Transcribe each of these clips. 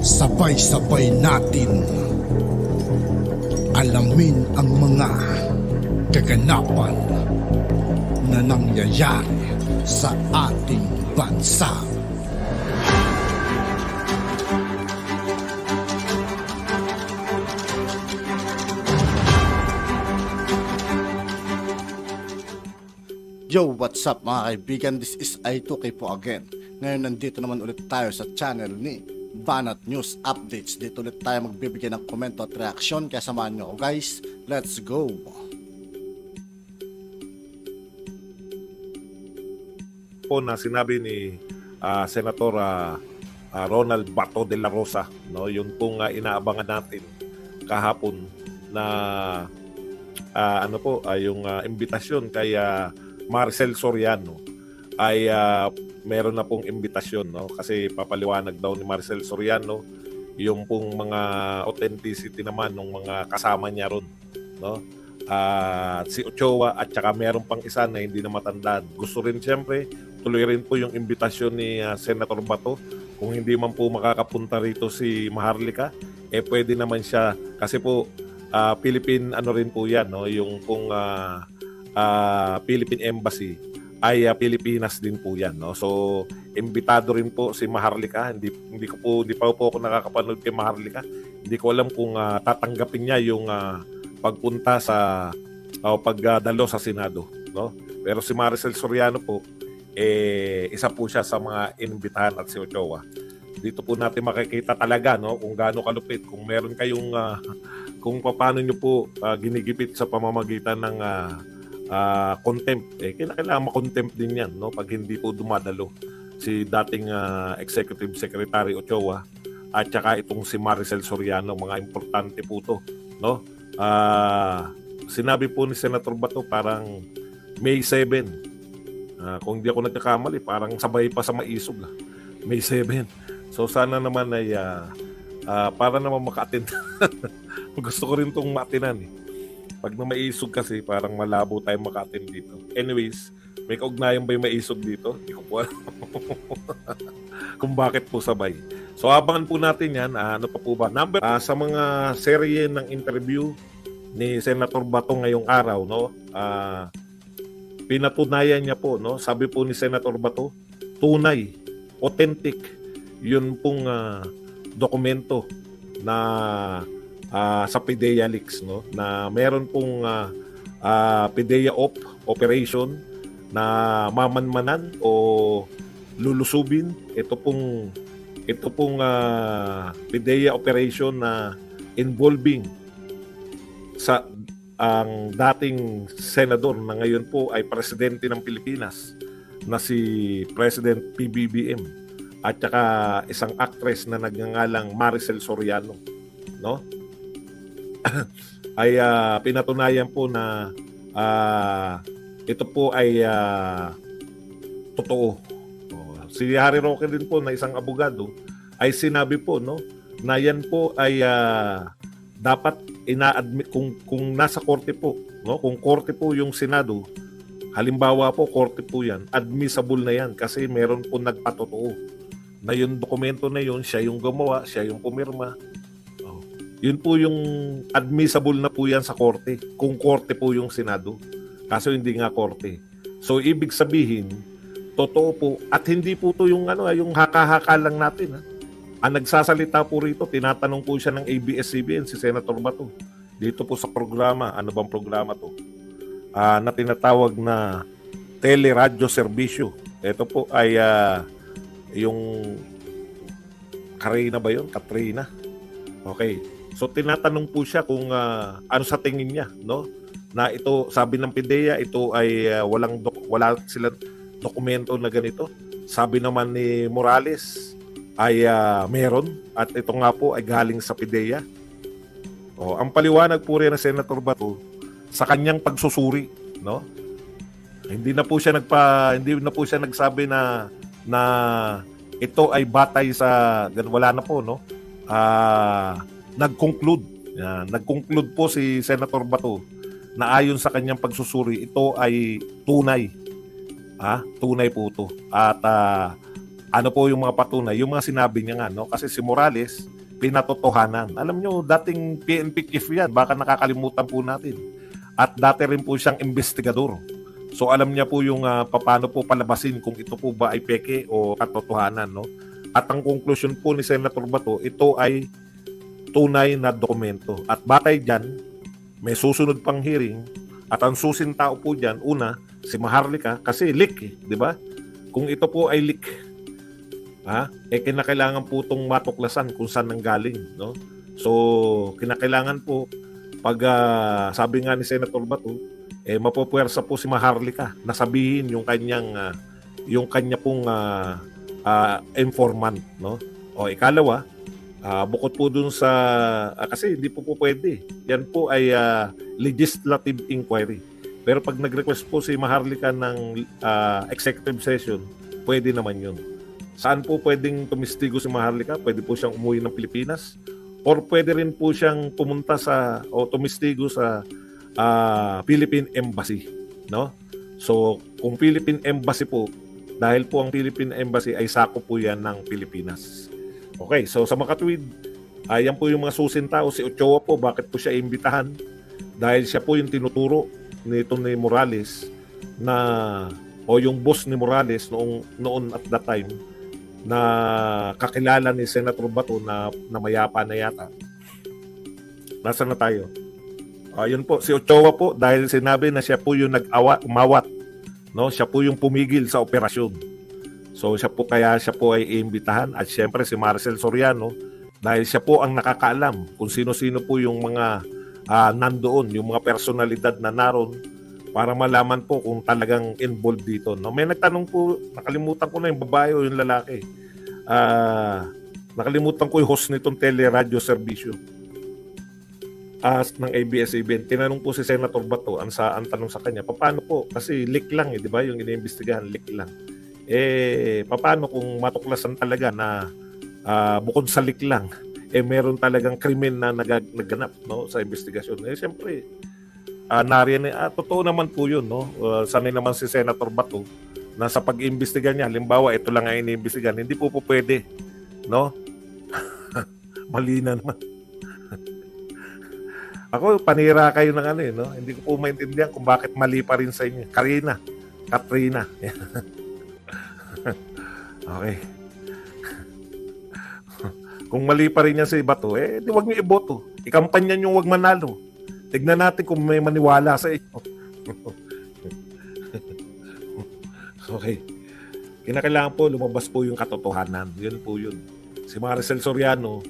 Sabay-sabay natin alamin ang mga kaganapan na nangyayari sa ating bansa. Yo, what's up mga kaibigan? This is I2K po again. Ngayon nandito naman ulit tayo sa channel ni Banat News Updates. Dito ulit tayo magbibigay ng komento at reaksyon. Kaya samahan nyo ako guys. Let's go! Po na sinabi ni Senator Ronald Bato de la Rosa, no, yun pong inaabangan natin kahapon na yung imbitasyon kay Maricel Soriano ay meron na pong imbitasyon, no, kasi papaliwanag daw ni Maricel Soriano yung pong mga authenticity naman ng mga kasama niya ron, no. Si Ochoa at saka meron pang isa na hindi na matandaan. Gusto rin siyempre tuloy rin po yung imbitasyon ni Senator Bato. Kung hindi man po makakapunta rito si Maharlika, pwede naman siya kasi po Philippine rin po yan, no, yung pong Philippine Embassy ay Pilipinas din po yan, no. So imbitado rin po si Maharlika. Hindi pa po ako nakakapanood kay Maharlika. Hindi ko alam kung tatanggapin niya yung pagpunta sa pagdalo sa Senado, no? Pero si Maricel Soriano po isa po siya sa mga inimbitahan at si Ochoa. Dito po natin makikita talaga, no, kung gaano kalupit. Kung meron kayong kung paano niyo po ginigipit sa pamamagitan ng contempt, kailangan ma-contempt din yan, no, pag hindi po dumadalo si dating Executive Secretary Ochoa at saka itong si Maricel Soriano. Mga importante po to, no. Sinabi po ni Senator Bato parang May 7. Kung hindi ako nagkakamali, parang sabay pa sa maisog. May 7. So sana naman ay para naman maka-attend. Gusto ko rin itong ma-attendan eh. Pag na maisog kasi parang malabo tayong maka-attend dito. Anyways, may kaugnayan ba yung maisog dito? Hindi ko po alam kung bakit po sabay. So abangan po natin yan. Ano pa po ba? Sa mga serye ng interview ni Senator Bato ngayong araw, no, pinatunayan niya po, no, sabi po ni Senator Bato, tunay, authentic yun pong dokumento na sa PIDEA leaks, no, na meron pong PIDEA operation na mamanmanan o lulusubin. Ito pong PIDEA operation na involving sa ang dating senador na ngayon po ay presidente ng Pilipinas na si President PBBM at saka isang actress na nagngangalang Maricel Soriano, no. Ay pinatunayan po na ito po ay totoo. Si Harry Roque din po na isang abogado ay sinabi po, no, na yan po ay dapat ina-admit kung nasa korte po, no, kung korte po yung Senado, halimbawa po korte po yan, admissible na yan kasi meron po nagpatotoo na yung dokumento na yun, siya yung gumawa, siya yung pumirma. Yun po yung admissible na po yan sa korte kung korte po yung Senado, kaso hindi nga korte. So ibig sabihin totoo po at hindi po to yung yung haka-haka lang natin, ha? Ang nagsasalita po rito, tinatanong po siya ng ABS-CBN, si Senator Bato. Dito po sa programa, ano bang programa to? Na tinatawag na Teleradyo Serbisyo. Ito po ay yung Katrina ba yun? Katrina? Okay. So tinatanong po siya kung ano sa tingin niya, no? Na ito, sabi ng PIDEA, ito ay wala silang dokumento na ganito. Sabi naman ni Morales ay meron at ito nga po ay galing sa PIDEA. Ang paliwanag po rin ng Senator Bato sa kanyang pagsusuri, no? Hindi na po siya nagsabi na ito ay batay sa wala na po, no? Nag-conclude po si Senator Bato na ayon sa kanyang pagsusuri, ito ay tunay. Tunay po ito. At ano po yung mga patunay? Yung mga sinabi niya nga, no? Kasi si Morales, pinatotohanan. Alam nyo, dating PNP chief yan, baka nakakalimutan po natin. At dati rin po siyang investigador. So alam niya po yung paano po palabasin kung ito po ba ay peke o katotohanan, no? At ang conclusion po ni Senator Bato, ito ay tunay na dokumento. At batay dyan, may susunod pang hearing. At ang susintao po dyan, una, si Maharlika, kasi leak, di ba? Kung ito po ay leak, kinakailangan po itong matuklasan kung saan nanggaling, no? So, kinakailangan po, pag sabi nga ni Senator Bato, mapupwersa po si Maharlika na sabihin yung kanya pong informant, no? O ikalawa, bukod po dun sa kasi hindi po pwede. Yan po ay legislative inquiry. Pero pag nag-request po si Maharlika ng executive session, pwede naman yun. Saan po pwedeng tumistigo si Maharlika? Pwede po siyang umuwi ng Pilipinas or pwede rin po siyang pumunta o tumistigo sa Philippine Embassy, no? So, kung Philippine Embassy po, dahil po ang Philippine Embassy ay sakop po yan ng Pilipinas. Okay, so sa makatuwid, yan po yung mga susintao. Si Ochoa po, bakit po siya imbitahan? Dahil siya po yung tinuturo ni Morales o yung boss ni Morales noon at that time na kakilala ni Senator Bato na mayapa na yata. Nasaan na tayo? Yun po, si Ochoa po, dahil sinabi na siya po yung umawat, no? Siya po yung pumigil sa operasyon. So siya po ay iimbitahan at siyempre si Maricel Soriano dahil siya po ang nakakaalam kung sino-sino po yung mga nandoon, yung mga personalidad na naroon para malaman po kung talagang involved dito. No? May nagtanong po, nakalimutan ko na yung babae o yung lalaki. Nakalimutan ko yung host nitong teleradyo serbisyo ng ABS-CBN. Tinanong po si Senator Bato, ang tanong sa kanya, paano po? Kasi leak lang, di ba? Yung iniimbestigahan, leak lang. Paano kung matuklasan talaga na bukod sa leak lang, meron talagang krimen na naganap, no, sa investigasyon. Siyempre, nariyan, totoo naman po yun, no? Sanay naman si Senator Bato na sa pag-iimbestiga niya, halimbawa, ito lang ang iniimbestigahan, hindi po pwede, no? Mali na naman. Ako, panira kayo ng no? Hindi ko po maintindihan kung bakit mali pa rin sa inyo. Katrina. Okay. Kung mali pa rin yan si Bato, di wag niyo iboto. Ikampanya niyo wag manalo. Tignan natin kung may maniwala sa inyo. Okay. Kinakailangan po lumabas po yung katotohanan. Yun po yun. Si Maricel Soriano,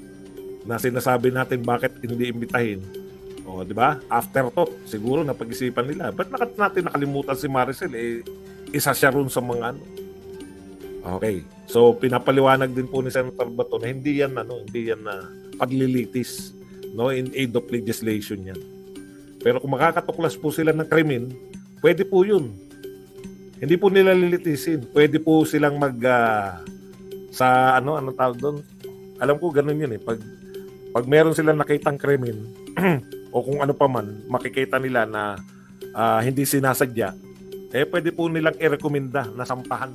na sinasabi natin bakit hindi imbitahin. O, di ba? Afterthought, siguro napag-isipan nila. Ba't natin nakalimutan si Maricel? Isa siya ron sa mga Okay. So pinapaliwanag din po ni Senator Bato na hindi yan na paglilitis, no, in aid of legislation yan. Pero kung makakatuklas po sila ng krimen, pwede po 'yun. Hindi po nila lilitisin. Pwede po silang sa ano tawag doon. Alam ko ganun 'yun Pag meron silang nakitang krimen o kung ano pa man, makikita nila na hindi sinasadya, pwede po nilang i-rekomenda na sampahan.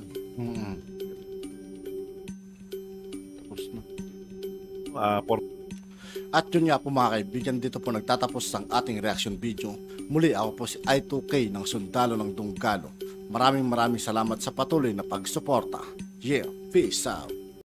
At yun nga po mga kaibigan, dito po nagtatapos ang ating reaction video. Muli ako po si I2K ng Sundalo ng Dunggalo. Maraming salamat sa patuloy na pagsuporta. Yeah, peace out.